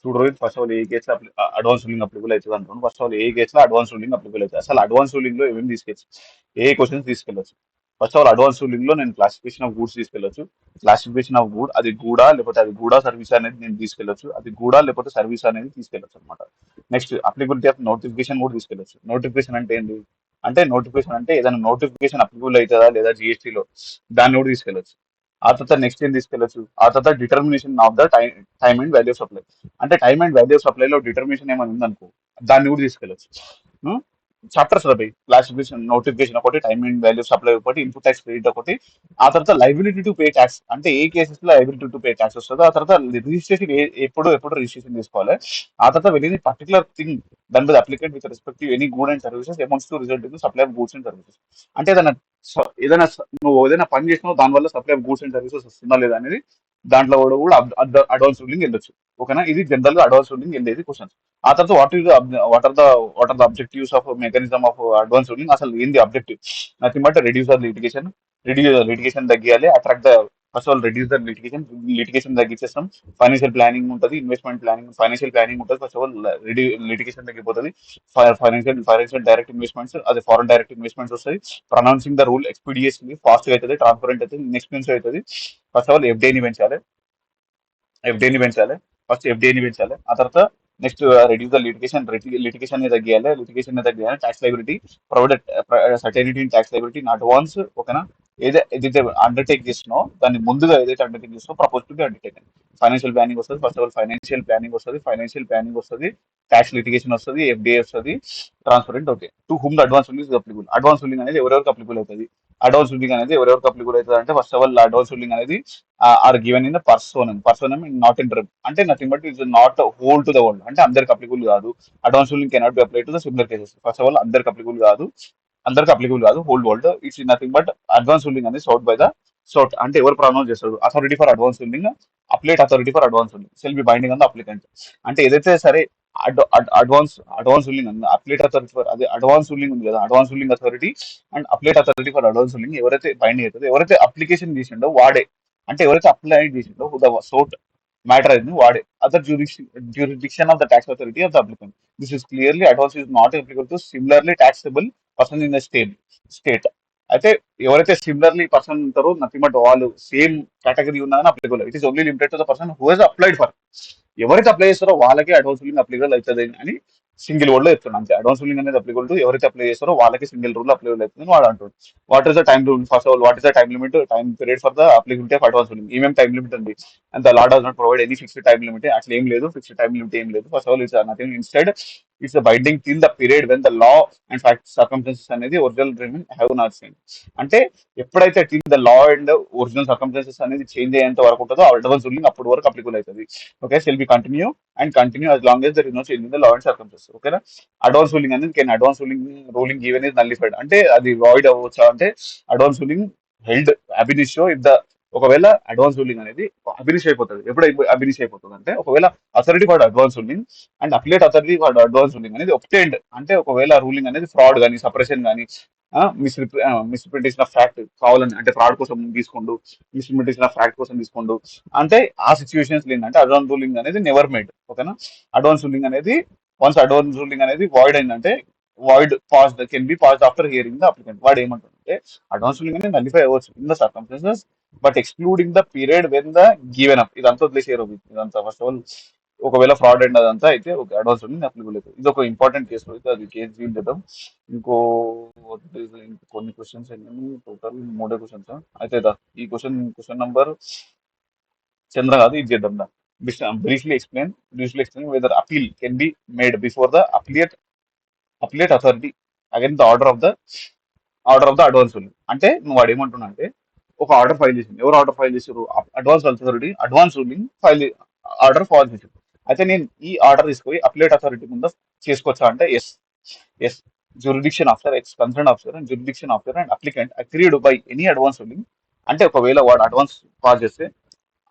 చూడు Rohit, first of all ఏ కేసులో advance ruling applicable అవుతుంది అంటున్నాను. ఫస్ట్ ఆఫ్ ఆల్ ఏ కేసులో అడ్వాన్స్ రూలింగ్ అప్లికబుల్ అవుతుంది? అసలు అడ్వాన్స్ రూలింగ్ లో ఏమేమి తీసుకెళ్ళచ్చు, ఏ క్వశ్చన్స్ తీసుకెళ్ళచ్చు? First of all advance ruling లో నేను క్లాసిఫికేషన్ ఆఫ్ గూడ్స్ తీసుకెళ్ళచ్చు. క్లాసిఫికేషన్ ఆఫ్ గూడ్, అది గూడా లేకపోతే అది గూడా సర్వీస్ అనేది నేను తీసుకెళ్ళచ్చు. అది గూడా లేకపోతే సర్వీస్ అనేది తీసుకెళ్ళచ్చు అనమాట. నెక్స్ట్ అప్లికబిలిటీ ఆఫ్ నోటిఫికేషన్ కూడా తీసుకెళ్ళచ్చు. నోటిఫికేషన్ అంటే ఏంటి? అంటే నోటిఫికేషన్ అంటే ఏదైనా నోటిఫికేషన్ అప్లికబుల్ అవుతుందా లేదా జిఎస్టీలో, దాన్ని కూడా తీసుకెళ్ళచ్చు. ఆ తర్వాత నెక్స్ట్ ఏం తీసుకెళ్ళచ్చు, ఆ తర్వాత determination of the time and value of supply. అంటే time and value of supply లో డిటర్మినేషన్ ఏమైనా ఉందనుకో, దాన్ని కూడా తీసుకెళ్ళచ్చు. చాప్టర్స్ అవి క్లాసిఫికేషన్, నోటిఫికేషన్ ఒకటి, టైమ్ అండ్ వాల్యూ సప్లై ఒకటి, ఇన్పుట్ ట్యాక్స్ క్రెడిట్ ఒకటి. ఆ తర్వాత లైబిలిటీ టు పే ట్యాక్స్, అంటే ఏ కేసెస్ లో లైబిలిటీ టు పే ట్యాక్స్ వస్తుందో. ఆ తర్వాత రిజిస్ట్రేషన్ ఎప్పుడు రిజిస్ట్రేషన్ చేసుకోవాలి. ఆ తర్వాత very particular thing then by applicant with respect any good and services amounts to result in supply of goods and services. అంటే నువ్వు ఏదైనా పని చేసినావు, దానివల్ల supply of goods and services వస్తుందా లేదా అనేది దాంట్లో కూడా అడ్వాన్స్ రూలింగ్ వెళ్ళొచ్చు. ఓకేనా, ఇది జనరల్ గా అడ్వాన్స్ రూలింగ్ వెళ్ళేది క్వశ్చన్స్. ఆ తర్వాత what are the objectives of mechanism of advance ruling? అసలు ఏంది objective? Nothing but reduce the litigation. Litigation తగ్గియాలి, attract the, first all reduce the litigation. Litigation తగ్గించేస్తాం. ఫైనాన్షియల్ ప్లానింగ్ ఉంటుంది, ఇన్వెస్ట్మెంట్ ప్లానింగ్, ఫైనాన్షియల్ ప్లానింగ్ ఉంటుంది. First of all litigation తగ్గిపోతుంది. Financial direct investments, అదే foreign direct investments వస్తాయి. Pronouncing the rule expeditiously, fast గా అవుతుంది, transparent అవుతుంది, ఇన్ఎక్స్పెన్సివ్ అవుతుంది. ఫస్ట్ ఆఫ్ ఆల్ ఎఫ్డీని పెంచాలి. ఎఫ్డీని పెంచాలి. ఫస్ట్ ఎఫ్డీని పెంచాలి. ఆ తర్వాత next reduce the litigation. Litigation తగ్గియాలి. లిటిగేషన్ తగ్గియాలి. Tax liability, provided certainty in tax liability in advance. ఓకేనా, ఏదైతే అండర్టేక్ చేస్తున్నావు దాన్ని ముందుగా ఏదైతే అండర్టేక్ చేస్తున్నావు propose to be undertake. Financial planning వస్తుంది. First of all financial planning వస్తుంది, ట్యాక్స్ లిటిగేషన్ వస్తుంది, ఎఫ్డీఏ వస్తుంది, transparent. Okay, to whom the advance ruling is applicable. Advance ruling అనేది ఎవరెవరికి అప్లికబుల్ అవుతుంది? అడ్వాన్స్ రూలింగ్ అనేది ఎవరెవరికి అప్లికబుల్ అవుతుంది అంటే, first of all advance ruling అనేది are given in the personam not in drug. అంటే nothing but is not whole to the world, అంటే అందరికి అప్లికబుల్ కాదు. Advance ruling cannot be apply to the similar cases. First of all అందరికి applicable కాదు whole world. It's nothing but advance ruling అనేది sought by the sought. అంటే ఎవరు pronounce చేస్తారు? Authority for advance ruling, appellate authority for advance ruling cell B binding on the applicant. అంటే ఏదైతే సరే advance ruling ఉంది, అప్లైట్ అథారిటీ ఫర్, అదే advance ruling ఉంది కదా, advance ruling authority and appellate authority for advance ruling ఎవరైతే binding అవుతుందో, ఎవరైతే అప్లికేషన్ చేసిండో వాడే, అంటే ఎవరైతే అప్లై చేసిండో ద సోట్ మ్యాటర్ అయింది వాడే. Other jurisdiction of the tax authority of the applicant. This is clearly advance is not applicable to similarly taxable person in the state. అయితే ఎవరైతే సిమిలర్లీ పర్సన్ ఉంటారో నథింగ్ బట్ వాళ్ళు same category ఉన్నదని applicable. It is only limited to the person who has applied for. ఎవరైతే apply చేస్తారో వాళ్ళకే advance ruling applicable అవుతుంది అని సింగిల్ వర్డ్ లో చెప్తున్నాను అంతే. అడ్వాన్స్ రూలింగ్ అనేది అప్లికబుల్ టు ఎవరైతే అప్లై చేస్తారో వాళ్ళకి సింగిల్ రూల్ అప్లికబుల్ అవుతుంది అని వాడు అంటాడు. What is the time rule? First of all what is the time limit, time period for the applicability of advance ruling? ఏమేమి టైం లిమిట్ ఉంది? And the law does not provide any fixed time limit. అసలు ఏం లేదు, fixed time limit ఏం లేదు. First of all it's nothing, instead it's binding till the period when the law and fact circumstances అనేది original remain have not change. అంటే ఎప్పుడైతే till the law and original circumstances అనేది change అయ్యేంత వరకు ఉంటుందో advance ruling అప్పటి వరకు applicable అవుతుంది. Okay, shall be continue and continue as long as there is no change in the law and circumstances. ఓకేనా, అడ్వాన్స్ రూలింగ్ అనేది can advance ruling even is nullified, అంటే అది వాయిడ్ అవ్వచ్చా అంటే advance ruling held ab initio if the, ఒకవేళ advance ruling అనేది ab initio అయిపోతుంది. ఎప్పుడు అబినిష్ అయిపోతుంది అంటే, ఒకవేళ authority for advance ruling and appellate authority for advance ruling అనేది ఒప్టెండ్, అంటే ఒకవేళ రూలింగ్ అనేది ఫ్రాడ్ కానీ సపరేషన్ కానీ మిస్రిప్రజెంటేషన్ ఆఫ్ ఫ్యాక్ట్ కావాలని, అంటే ఫ్రాడ్ కోసం తీసుకోండు, మిస్రిప్రజెంటేషన్ ఆఫ్ ఫ్యాక్ట్ కోసం తీసుకోండు, అంటే ఆ సిచ్యువేషన్స్ ఏంటంటే అడ్వాన్స్ రూలింగ్ అనేది నెవర్ మేడ్. ఓకేనా, అడ్వాన్స్ రూలింగ్ అనేది వన్స్ అడ్వాన్స్ రూలింగ్ అనేది వాయిడ్ అయిందంటే, void pass can be passed after hearing the applicant. వాడు ఏమంటుంటే అడ్వాన్స్ రూలింగ్ అనేది నల్లిఫై అవ్వచ్చు in the circumstances but excluding the period when the given up. ఇదంతా వదిలేసారు, ఇదంతా ఫస్ట్ ఆఫ్ ఆల్ ఒకవేళ ఫ్రాడ్ అండ్ అదంతా అయితే ఒక అడ్వాన్స్ రూలింగ్ అప్లికబుల్ అవుతుంది. ఇది ఒక ఇంపార్టెంట్ కేసు అయితే అది కేసు డీల్ చేద్దాం. ఇంకో కొన్ని క్వశ్చన్స్ అన్ని టోటల్ 3 క్వశ్చన్స్ అయితే క్వశ్చన్ నంబర్ చంద్ర కాదు, ఇది చేద్దాం దా. Briefly explain whether appeal can be made before the appellate authority again the order of the advance ruling. అంటే నువ్వు వాడు ఏమంటున్నా అంటే, ఒక ఆర్డర్ ఫైల్ చేసింది. ఎవరు ఆర్డర్ ఫైల్ చేసారు? Advance authority advance ruling file order file చేసారు. అయితే నేను ఈ ఆర్డర్ తీసుకొని అప్లేట్ అథారిటీ ముందు చేసుకోవచ్చా అంటే, yes. Yes, jurisdiction after ex concern officer and jurisdiction officer and applicant agreed by any advance ruling. అంటే ఒకవేళ వాడు అడ్వాన్స్ పాస్ చేస్తే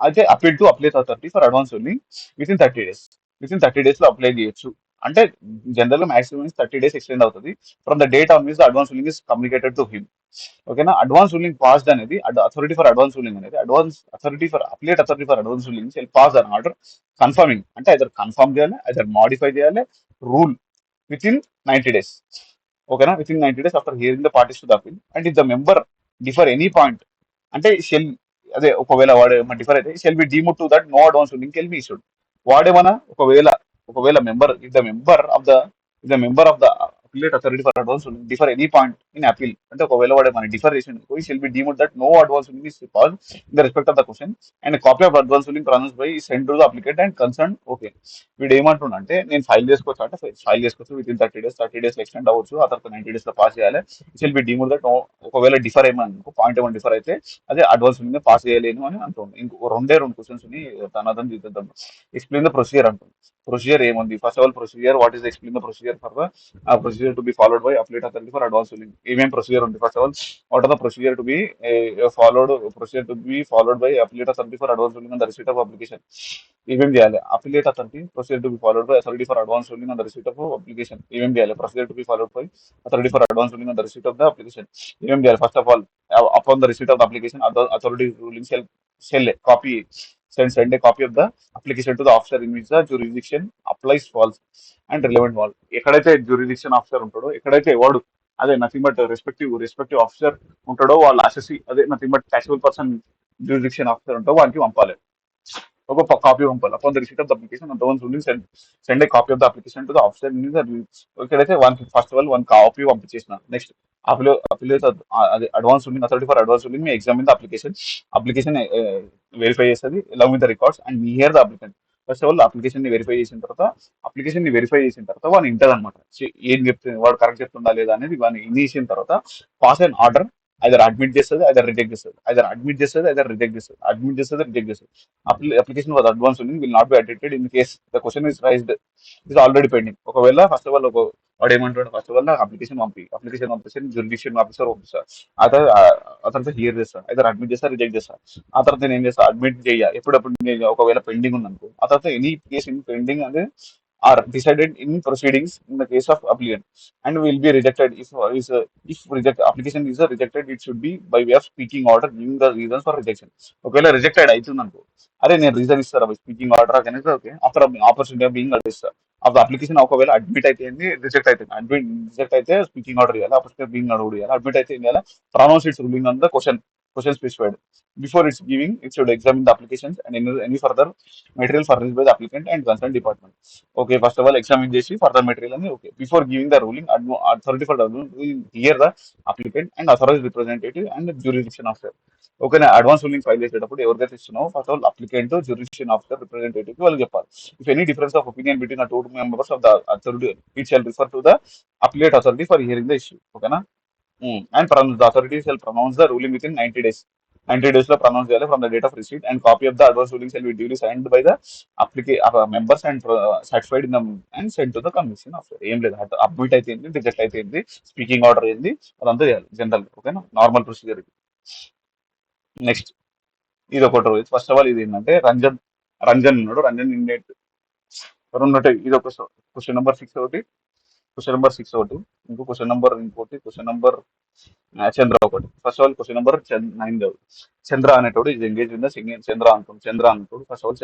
అయితే appeal to apply authority for advance ruling with in 30 days. With in 30 days లో apply చేయొచ్చు. అంటే general గా maximum 30 days extend అవుతుంది from the date on which the advance ruling is communicated to him. ఓకేనా. Advance ruling passed అనేది authority for advance ruling అనేది authority for advance ruling shall pass an order confirming, అంటే either confirm చేయాలి, either modify చేయాలి rule with in 90 days. ఓకేనా, with in 90 days after hearing the parties to the appeal. And if the member differ any point, అంటే shall, అదే ఒకవేళ వాడు differ అయితే shall be deemed to that no advance ruling can be issued. వాడేమన్నా ఒకవేళ member, if the member of the appellate authority for advance ruling differ any point in appeal, అంటే ఒకవేళ వాడు మన డిఫర్ చేసిన shall be deemed that no advance ruling is pass in the respect of the question and copy of advance ruling pronounce by send to the applicant and concern. Okay, వీడు ఏమంటున్నా అంటే నేను file చేసుకోవచ్చు అంటే file చేసుకోవచ్చు with in 30 days, 30 days extend అవ్వచ్చు, ఆ తర్వాత 90 days లో పాస్ చేయాలి. షెల్ బి డీమ్డ్ దట్ ఒకవేళ డిఫర్ ఏమన్నా పాయింట్ ఏమైనా డిఫర్ అయితే అదే అడ్వాన్స్ రూలింగ్ పాస్ చేయలేను అని అంటుంది. ఇంకో రెండు క్వశ్చన్స్ ని తనదం తీద్దాం. ఎక్స్ప్లెయిన్ ద ప్రొసీజర్ అంటుంది. ప్రొసీజర్ ఏముంది, first of all procedure, what is explain the procedure for the procedure to be followed by appellate authority for advance ruling. ఏమేం ప్రొసీజర్ ఉంది, first of all what are the procedure to be followed by appellate authority for advance ruling on the receipt of application. ఏమేం చేయాలి, appellate authority procedure to be followed by authority for advance ruling on the receipt of application. ఏమేం చేయాలి, procedure to be followed by authority for advance ruling on the receipt of the application. ఏమేం చేయాలి, first of all upon the receipt of the application authority ruling shall copy send a copy of the application to the officer in which the jurisdiction applies falls and relevant wall. ఎక్కడైతే jurisdiction officer ఉంటాడో, ఎక్కడైతే వాడు అదే nothing but respective officer ఉంటాడో, వాళ్ళ assessee అదే nothing but taxable person jurisdiction officer ఉంటాడో వానికి పంపాలి, ఒక కాపీ పంపాలి. Upon the receipt of the application advance ruling send a copy of the application to the officer in the. ఇక్కడైతే first of all one copy పంపించేసిన. Next appellate అదే advance ruling authority for advance ruling may examine the application verify చేస్తుంది లవ్ with the records and may hear the applicant. First of all application ని verify చేసిన తర్వాత వాడు ఇంటది అనమాట, ఏం చెప్తుంది వాడు కరెక్ట్ చెప్తుందా లేదా అనేది వాడిని ఇనిషన్ తర్వాత pass and order either admit చేస్తుంది, ఐదర్ రిజెక్ట్ చేస్తుంది, application for advance will not be attended in case the question is raised is already pending. ఒకవేళ ఫస్ట్ ఆఫ్ ఆల్ వాడు ఏమంటాడు, ఫస్ట్ ఆఫ్ ఆల్ అప్లికేషన్ పంపిస్తే జ్యూరిడిక్షన్ ఆఫీసర్ పంపిస్తారు, అతనితో here చేస్తాను, అయితే అడ్మిట్ చేస్తా, రిజెక్ట్ చేస్తాను. ఆ తర్వాత నేను ఏం చేస్తాను, అడ్మిట్ చేయ ఎప్పుడప్పుడు నేను ఒకవేళ పెండింగ్ ఉందనుకో, ఆ తర్వాత ఎనీ కేసు ఇన్ పెండింగ్ అనేది are decided in proceedings in the case of applicant and will be rejected if reject application is rejected it should be by way of speaking order giving the reasons for rejection. ఒకవేళ rejected అవుతుంది అనుకో, అరే నేను reason ఇస్తారా speaking order కనుక, okay after opportunity being అడిగిస్తా of the application. ఒకవేళ admit అయితే రిజెక్ట్ అయితే స్పీకింగ్ ఆర్డర్ ఇవ్వాలి, ఆపర్చునిటీ బీయింగ్ అడుగుడు ఇవ్వాలి, అడ్మిట్ అయితే ఏం చేయాలి, pronounce its ruling on the question specified before its giving it should examine the applications and any further material furnished by the applicant and concern department. Okay, first of all examine చేసి further material అని, okay before giving the ruling authority for the ruling hear the applicant and authorise representative and jurisdiction officer. ఓకేనా, advance ruling file చేసేటప్పుడు ఎవరికైతే ఇస్తున్నావో first all applicant, jurisdiction officer, representative వాళ్ళకి చెప్పాలి. If any difference of opinion between the two members of the authority it shall refer to the appellate authority for hearing the issue. ఓకేనా, and the authority shall pronounce the ruling with in 90 days. 90 days లో pronounce చేయాలి from the date of receipt and copy of the advance ruling shall be duly signed by the members and certified in the and send to the commission officer. ఏం లేదు, admit అయితే ఏంటి, reject అయితే ఏంటి, speaking order ఏంది, అదంతా చేయాలి general. ఓకేనా, నార్మల్ ప్రొసీజర్. నెక్స్ట్ ఇది ఒకటి రోజు. ఫస్ట్ ఆఫ్ ఆల్ ఇది ఏంటంటే రంజన్ ఉన్నాడు, రంజన్ ఇండేట్ ఉన్నట్టు ఇది ఒక క్వశ్చన్ నెంబర్ 6 ఒకటి ఇంకో క్వశ్చన్ నెంబర్ చంద్ర ఒకటి. First of all question number 9 చంద్ర అనేటోడు ఇది ఎంగేజ్ ఇన్ ద సింగింగ్ చంద్ర అనుకోడు. First of all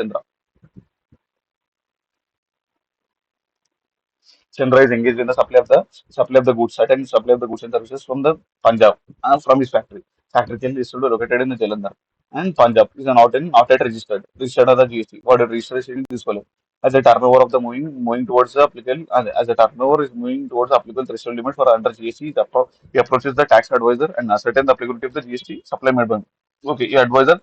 Chandra is engaged in the supply of the goods, certain supply of the goods and services from the Punjab from his factory. Factory is located in the Jalandhar and Punjab is not yet registered of the GST. What a registration is this follow. As the turnover of the moving towards the applicable, as the turnover is moving towards the applicable threshold limit for under GST, he approaches the tax advisor and ascertain the applicability of the GST supply made by him. Okay, the advisor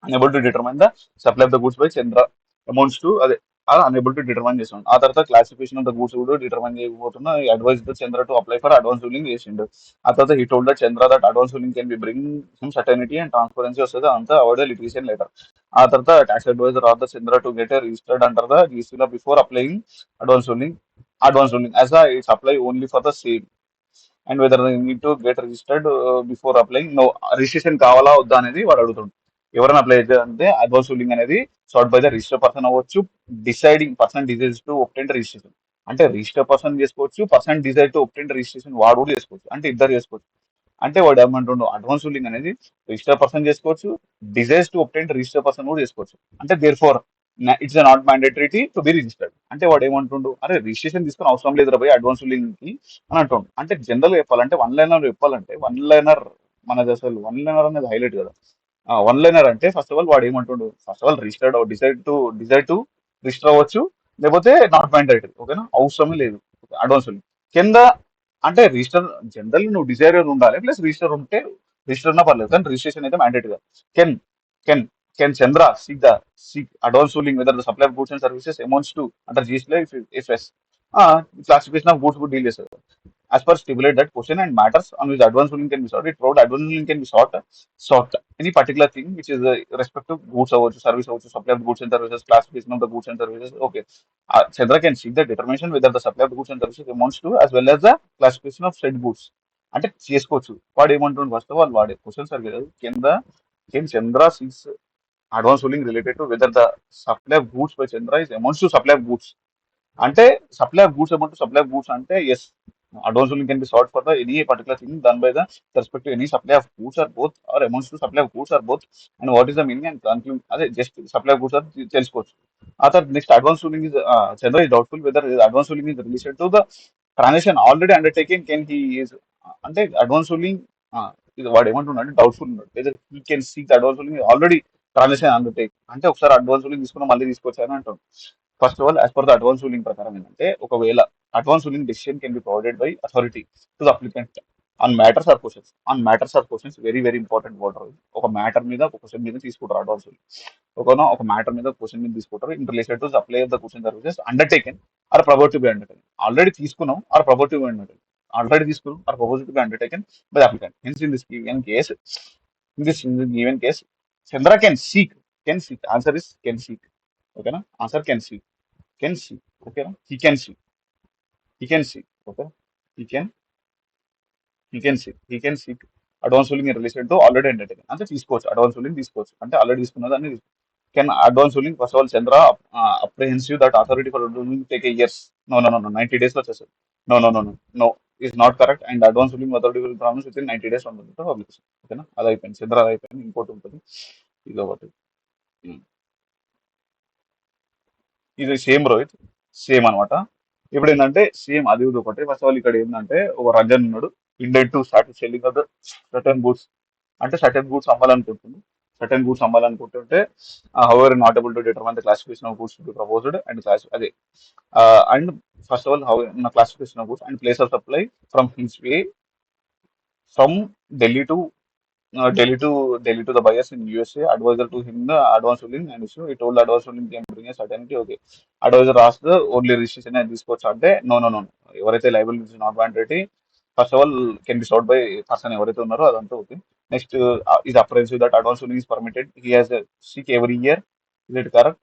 unable to determine the supply of the goods by Chandra amounts to are unable to determine this one. ఆ తర్వాత classification of the goods కూడా determine చేయకపోతున్నా advise the Chandra to apply for advance ruling చేసిండు. ఆ తర్వాత he told the Chandra that advance ruling can be bring some certainty and transparency వస్తుంది అంతా avoid litigation letter. ఆ తర్వాత tax adviser of the Chandra to get registered under the జీసీలో before applying advance ruling as its apply only for the same and whether need to get registered before applying no registration కావాలా వద్దా అనేది వాడు అడుగుతుంది. ఎవరైనా apply చేయాలంటే advance ruling అనేది sought by the register person అవ్వచ్చు, deciding person desires to obtain registration అంటే రిజిస్టర్ పర్సన్ చేసుకోవచ్చు, person desire to obtain registration వాడు కూడా చేసుకోవచ్చు, అంటే ఇద్దరు చేసుకోవచ్చు. అంటే వాడు ఏమంటుండు అడ్వాన్స్ రూలింగ్ అనేది రిజిస్టర్ పర్సన్ చేసుకోవచ్చు, desires to obtain register person కూడా చేసుకోవచ్చు. అంటే therefore its not mandatory to be registered. అంటే వాడు ఏమంటుండు, అరే రిజిస్ట్రేషన్ తీసుకుని అవసరం లేదు రాబోయే అడ్వాన్స్ రూలింగ్ కి అని అంటుండు. అంటే జనరల్ చెప్పాలంటే వన్ లైనర్ చెప్పాలంటే వన్ లైనర్ మనది అసలు వన్ లైనర్ అనేది హైలైట్ కదా. వన్ లైనర్ అంటే ఫస్ట్ ఆఫ్ ఆల్ వాడు ఏమంటుండు, first of all registered decide to register అవ్వచ్చు, లేకపోతే నాట్ మ్యాండేటరీ. ఓకేనా, అవసరమే లేదు అడ్వాన్స్ రూలింగ్ కింద. అంటే రిజిస్టర్ జనరల్ నువ్వు డిజైర్ ఉండాలి, ప్లస్ రిజిస్టర్ ఉంటే రిజిస్టర్ ఉన్నా పర్లేదు, కానీ రిజిస్ట్రేషన్ అయితే మ్యాండేటరీ. కెన్ కెన్ కెన్ చంద్ర seek advance ruling whether the supply of goods and services amounts to under GST if as classification of goods కూడా డీల్ చేస్తారు. As per stipulate that question and matters on which advance ruling can be sought, it proved advance ruling can be sought any particular thing which is respect to goods or service or supply of goods and services, classification of the goods and services. Okay, Chandra can seek the determination whether the supply of goods and services amounts to as well as the classification of said goods. అంటే చేసుకోవచ్చు. వాడు ఏమంటుండు first of all వాడే questions అడిగారు కింద. Can Chandra seeks advance ruling related to whether the supply of goods by Chandra is amounts to supply of goods. అంటే supply of goods amount to supply of goods అంటే yes, advance ruling can be sought for the any particular thing done by the with respect to any supply of goods or both, or amounts to supply of goods or both, and what is the meaning and conclude అదే just supply of goods or తెలుసుకోవచ్చు. ఆ తర్వాత next advance ruling is చంద్ర is doubtful whether advance ruling is related to the transaction already undertaking can he is. అంటే advance ruling ఇది వాడు ఏమంటున్నాడు, doubtful ఉన్నాడు whether he can seek advance ruling already transaction undertake. అంటే ఒకసారి advance ruling తీసుకున్నా మళ్ళీ తీసుకొచ్చాను అంటాడు. First of all as per the advance ruling ప్రకారం ఏంటంటే, ఒకవేళ advance ruling decision can be provided by authority to the applicant on matters or questions. Very very important matter. ఒక మ్యాటర్ మీద ఒక క్వశ్చన్ మీద తీసుకుంటారు అడ్వాన్స్ రూలింగ్. ఒక matter మీద క్వశ్చన్ మీద తీసుకుంటారు in related to supply of the question services undertaken or propose to be undertaken. Already తీసుకున్నాం or propose to be undertaken. Already తీసుకున్నాం or propose to be undertaken by applicant. Hence in this given case, Chandra can seek answer is can seek. ఓకేనా, answer can see. ఓకేనా, he can see. Okay, he can he can seek advance ruling in relation to already undertaken. అంటే తీసుకోవచ్చు, advance ruling తీసుకోవచ్చు. అంటే already తీసుకున్న దాన్ని can advance ruling first of all చంద్ర apprehensive that authority for ruling take a years. No 90 days లో వచ్చేసారు. No is not correct. And advance ruling authority will promise with in 90 days ఉంటుంది publication. ఓకేనా, అది అయిపోయింది. చంద్ర అది అయిపోయింది. ఇంకోటి ఉంటుంది, ఇది ఒకటి. ఉమ్. ఇది సేమ్ రోహిత్, సేమ్ అనమాట. ఇప్పుడు ఏంటంటే సేమ్ అది ఇది ఒకటి. ఫస్ట్ ఆఫ్ ఆల్ ఇక్కడ ఏంటంటే ఒక రంజన్ ఉన్నాడు, intend to start selling of the certain goods. అంటే సర్టన్ గూడ్స్ అమ్మాలనుకుంటుంది. However not able to determine the classification of goods to be proposed and class అదే. And first of all how classification of goods and place of supply from his way from Delhi to Delhi to the buyers in USA. Advisor to him the advance ruling and issue. He told the advance ruling can bring a certainty. Okay. Advisor asked the only registration and this court అంటే no ఎవరైతే liable is not wanted first of all can be sought by person ఎవరైతే ఉన్నారో అదంతా okay. Next is apprehensive that advance ruling is permitted. He has seek every year. Is it correct?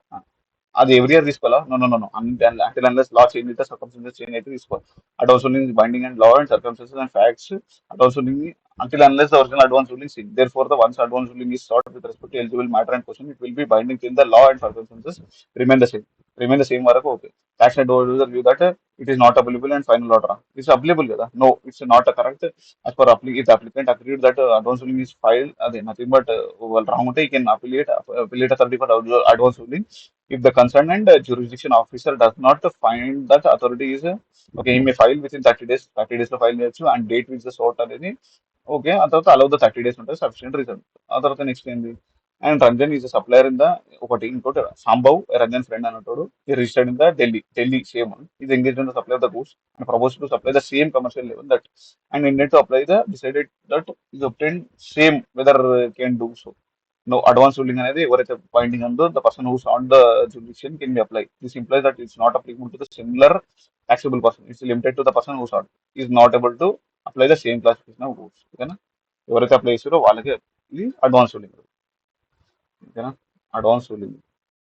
అది every year తీసుకోవాలా? No అంటే unless law change అయితే circumstances change అయితే తీసుకోవాలి. Advance ruling binding and law and circumstances and facts. Advance ruling until unless the original advance ruling is seen. Therefore, the once advance ruling is sought with respect to eligible matter and question, it will be binding till the law and circumstances remain the same. వరకు okay. Tax and order view that it is not applicable and final order. It's applicable కదా? No, it's not a correct. As per if the applicant agreed that advance ruling is filed, అదే nothing but well wrong ఉంటే he can appellate authority for advance ruling. If the concerned and jurisdiction officer does not find that authority is okay, he may file within 30 days. 30 days లో file చేయొచ్చు. And date which the sought అనేది okay. ఆ తర్వాత allow the 30 days ఉంటుంది, sufficient reason. ఆ తర్వాత next ఏంది, and Ranjan is supplier in the ఒకటి. ఇంకోటి సాంబవ్ రంజన్ ఫ్రెండ్ అన్నట్టు ఈ registered in the Delhi same. ఇది engage in the supply of the goods and propose to supply the same commercial level that and intend to apply the decided that is obtained same whether can do so. No advance ruling అనేది ఎవరైతే binding ఉందో the person whose on the jurisdiction can be apply. This implies that it's not applicable to the similar taxable person. It's limited to the person who's on is not able to apply the same classification of goods. ఓకేనా, ఎవరైతే apply చేస్తారో వాళ్ళకి ఇది advance ruling. ఓకేనా, advance ruling.